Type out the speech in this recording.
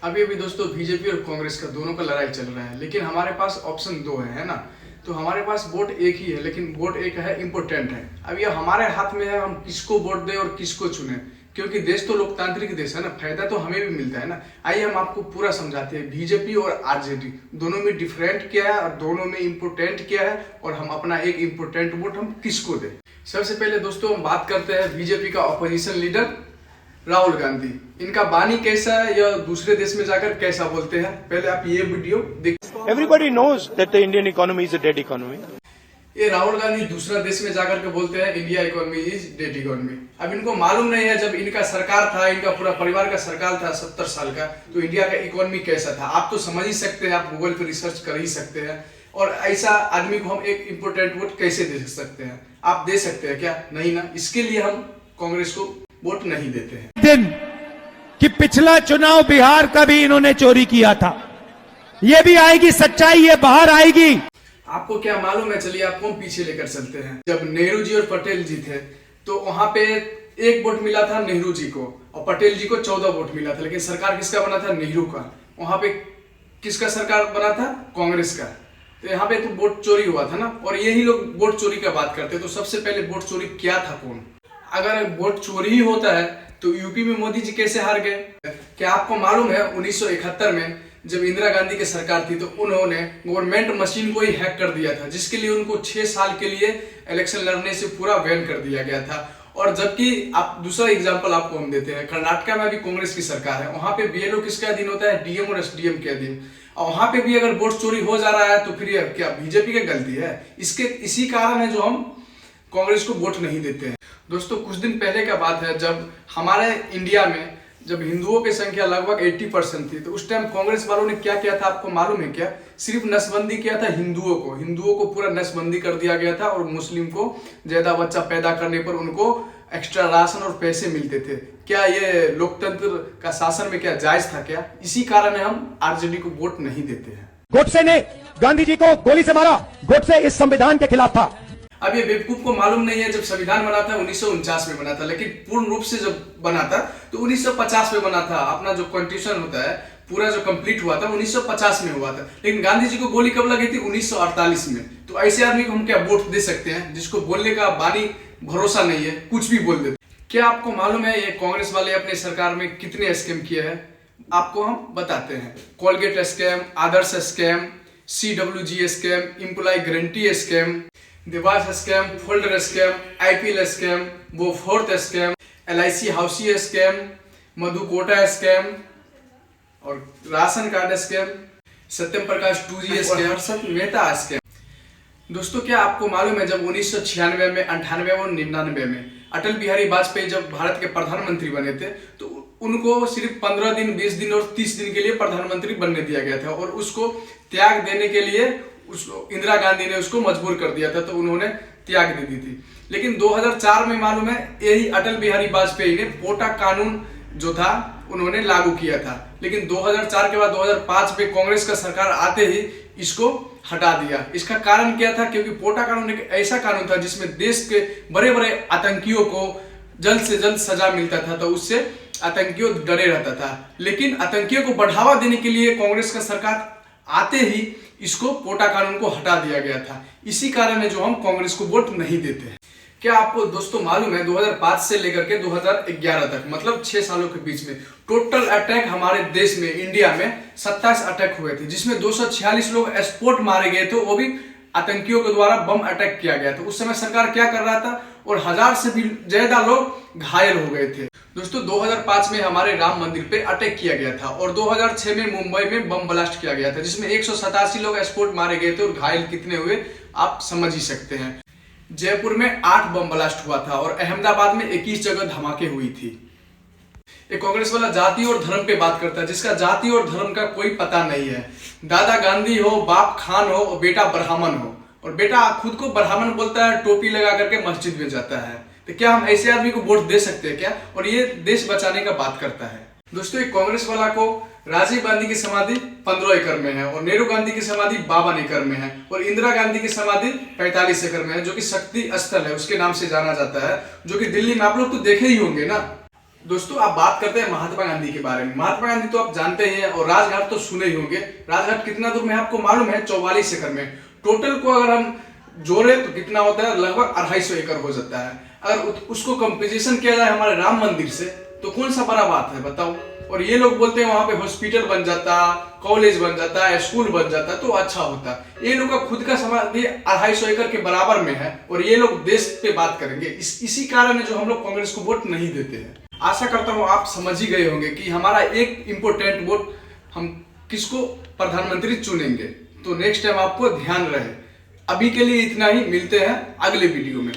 अभी अभी दोस्तों बीजेपी और कांग्रेस का दोनों का लड़ाई चल रहा है, लेकिन हमारे पास ऑप्शन दो है ना। तो हमारे पास वोट एक ही है, लेकिन वोट एक है इम्पोर्टेंट है। अब ये हमारे हाथ में है, हम किसको वोट दें और किसको चुने, क्योंकि देश तो लोकतांत्रिक देश है ना, फायदा तो हमें भी मिलता है ना। आइए हम आपको पूरा समझाते हैं बीजेपी और आरजेडी दोनों में डिफरेंट क्या है और दोनों में इम्पोर्टेंट क्या है, और हम अपना एक इम्पोर्टेंट वोट हम किसको दें। सबसे पहले दोस्तों हम बात करते हैं बीजेपी का ऑपोजिशन लीडर राहुल गांधी। इनका बानी कैसा है या दूसरे देश में जाकर कैसा बोलते हैं, पहले आप ये वीडियो देख। Everybody knows that the Indian economy is a dead economy. ये राहुल गांधी दूसरा देश में जाकर के बोलते हैं India economy is dead economy. अब इनको मालूम नहीं है, जब इनका सरकार था, इनका पूरा परिवार का सरकार था 70 साल का, तो इंडिया का इकोनॉमी कैसा था। आप तो समझ ही सकते हैं, आप गूगल पे रिसर्च कर ही सकते हैं। और ऐसा आदमी को हम एक इम्पोर्टेंट वोट कैसे दे सकते हैं, आप दे सकते हैं क्या? नहीं ना। इसके लिए हम कांग्रेस को वोट नहीं देते हैं। दिन कि पिछला चुनाव बिहार का भी इन्होंने चोरी किया था, ये भी आएगी सच्चाई, ये बाहर आएगी। आपको क्या मालूम है, चलिए आपको हम पीछे लेकर चलते हैं। जब नेहरू जी और पटेल जी थे तो वहां पे एक वोट मिला था नेहरू जी को, और पटेल जी को 14 वोट मिला था, लेकिन सरकार किसका बना था? नेहरू का। वहां पे किसका सरकार बना था? कांग्रेस का। तो यहाँ पे तो वोट चोरी हुआ था ना, और यही लोग वोट चोरी का बात करते हैं। तो सबसे पहले वोट चोरी क्या था, कौन? अगर वोट चोरी ही होता है तो यूपी में मोदी जी कैसे हार गए? क्या आपको मालूम है 1971 में जब इंदिरा गांधी की सरकार थी तो उन्होंने गवर्नमेंट मशीन को ही हैक कर दिया था, जिसके लिए उनको 6 साल के लिए इलेक्शन लड़ने से पूरा बैन कर दिया गया था। और जबकि आप दूसरा एग्जांपल आपको हम देते हैं, कर्नाटक में भी कांग्रेस की सरकार है, वहां पे बीएलओ किसका अधीन होता है? डीएम और एसडीएम के अधीन। और वहां पे भी अगर वोट चोरी हो जा रहा है तो फिर क्या बीजेपी की गलती है? इसी कारण है जो हम कांग्रेस को वोट नहीं देते हैं। दोस्तों कुछ दिन पहले का बात है, जब हमारे इंडिया में जब हिंदुओं की संख्या लगभग 80% थी, तो उस टाइम कांग्रेस वालों ने क्या किया था आपको मालूम है क्या? सिर्फ नसबंदी किया था हिंदुओं को पूरा नसबंदी कर दिया गया था, और मुस्लिम को ज्यादा बच्चा पैदा करने पर उनको एक्स्ट्रा राशन और पैसे मिलते थे। क्या ये लोकतंत्र का शासन में क्या जायज था क्या? इसी कारण हम आरजेडी को वोट नहीं देते हैं। गोडसे ने गांधी जी को गोली से मारा, गोडसे इस संविधान के खिलाफ था। अब ये बेवकूफ को मालूम नहीं है, जब संविधान बना था 1949 में बना था, लेकिन पूर्ण रूप से जब बना था तो 1950 में बना था। अपना जो कॉन्स्टिट्यूशन होता है पूरा जो कंप्लीट हुआ था 1950 में हुआ था, लेकिन गांधी जी को गोली कब लगी थी? 1948 में। तो ऐसे आदमी को हम क्या वोट दे सकते हैं, जिसको बोलने का बानी भरोसा नहीं है, कुछ भी बोल देते। क्या आपको मालूम है ये कांग्रेस वाले अपने सरकार में कितने स्कैम किए हैं? आपको हम बताते हैं। Coalgate scam, Adarsh scam, CWG scam, employ guarantee scam, दिवास scam, fodder scam, IPL scam, वो फोर्थ स्कैम, LIC हाउसी स्कैम, मधु कोटा स्कैम, और ration card scam, Satyam Prakash 2G scam, Harshad Mehta scam. दोस्तों क्या आपको मालूम है जब 1996 में, 98 और 99 में अटल बिहारी वाजपेयी जब भारत के प्रधानमंत्री बने थे, तो उनको सिर्फ 15 दिन, 20 दिन और 30 दिन के लिए प्रधानमंत्री बनने दिया गया था, और उसको त्याग देने के लिए उसको इंदिरा गांधी ने उसको मजबूर कर दिया था, तो उन्होंने त्याग दे दी थी। लेकिन 2004 में मालूम है यही अटल बिहारी वाजपेयी ने पोटा कानून जो था उन्होंने लागू किया था, लेकिन 2004 के बाद 2005 में कांग्रेस का सरकार आते ही इसको हटा दिया। इसका कारण क्या था? क्योंकि पोटा कानून एक ऐसा कानून था जिसमें देश के बड़े बड़े आतंकियों को जल्द से जल्द सजा मिलता था, तो उससे आतंकियों डरे रहता था। लेकिन आतंकियों को बढ़ावा देने के लिए कांग्रेस का सरकार आते ही इसको पोटा कानून को हटा दिया गया था। इसी कारण है जो हम कांग्रेस को वोट नहीं देते हैं। क्या आपको दोस्तों मालूम है 2005 से लेकर के 2011 तक, मतलब 6 सालों के बीच में टोटल अटैक हमारे देश में, इंडिया में 27 अटैक हुए थे, जिसमें 246 लोग स्पॉट मारे गए थे, वो भी आतंकियों के द्वारा बम अटैक किया गया था। उस समय सरकार क्या कर रहा था, और 1000 से भी ज्यादा लोग घायल हो गए थे। दोस्तों 2005 में हमारे राम मंदिर पे अटैक किया गया था, और 2006 में मुंबई में बम ब्लास्ट किया गया था, जिसमें 187 लोग स्पॉट मारे गए थे, और घायल कितने हुए आप समझ ही सकते हैं। जयपुर में 8 बम ब्लास्ट हुआ था, और अहमदाबाद में 21 जगह धमाके हुई थी। एक कांग्रेस वाला जाति और धर्म पे बात करता है, जिसका जाति और धर्म का कोई पता नहीं है। दादा गांधी हो, बाप खान हो, और बेटा ब्राह्मण हो, और बेटा खुद को ब्राह्मण बोलता है, टोपी लगा करके मस्जिद में जाता है। तो क्या हम ऐसे आदमी को वोट दे सकते हैं क्या? और ये देश बचाने का बात करता है। दोस्तों एक कांग्रेस वाला को राजीव गांधी की समाधि 15 एकड़ में है, और नेहरू गांधी की समाधि 52 एकड़ में है, और इंदिरा गांधी की समाधि 45 एकड़ में है, जो कि शक्ति स्थल है उसके नाम से जाना जाता है, जो कि दिल्ली में आप लोग तो देखे ही होंगे ना। दोस्तों आप बात करते हैं महात्मा गांधी के बारे में। महात्मा गांधी तो आप जानते ही हैं, और राजघाट तो सुने ही होंगे। राजघाट कितना दूर में आपको मालूम है? 44 एकड़ में। टोटल को अगर हम जोड़े तो कितना होता है? लगभग 250 एकड़ हो जाता है। अगर उसको कंपेरिजन किया जाए हमारे राम मंदिर से तो कौन सा बड़ा बात है बताओ। और ये लोग बोलते हैं वहां पे हॉस्पिटल बन जाता, कॉलेज बन जाता, स्कूल बन जाता तो अच्छा होता। ये लोग का खुद का समाधि 250 एकड़ के बराबर में है, और ये लोग देश पे बात करेंगे। इसी कारण है जो हम लोग कांग्रेस को वोट नहीं देते हैं। आशा करता हूं आप समझ ही गए होंगे कि हमारा एक इंपोर्टेंट वोट हम किसको प्रधानमंत्री चुनेंगे। तो नेक्स्ट टाइम आपको ध्यान रहे। अभी के लिए इतना ही, मिलते हैं अगले वीडियो में।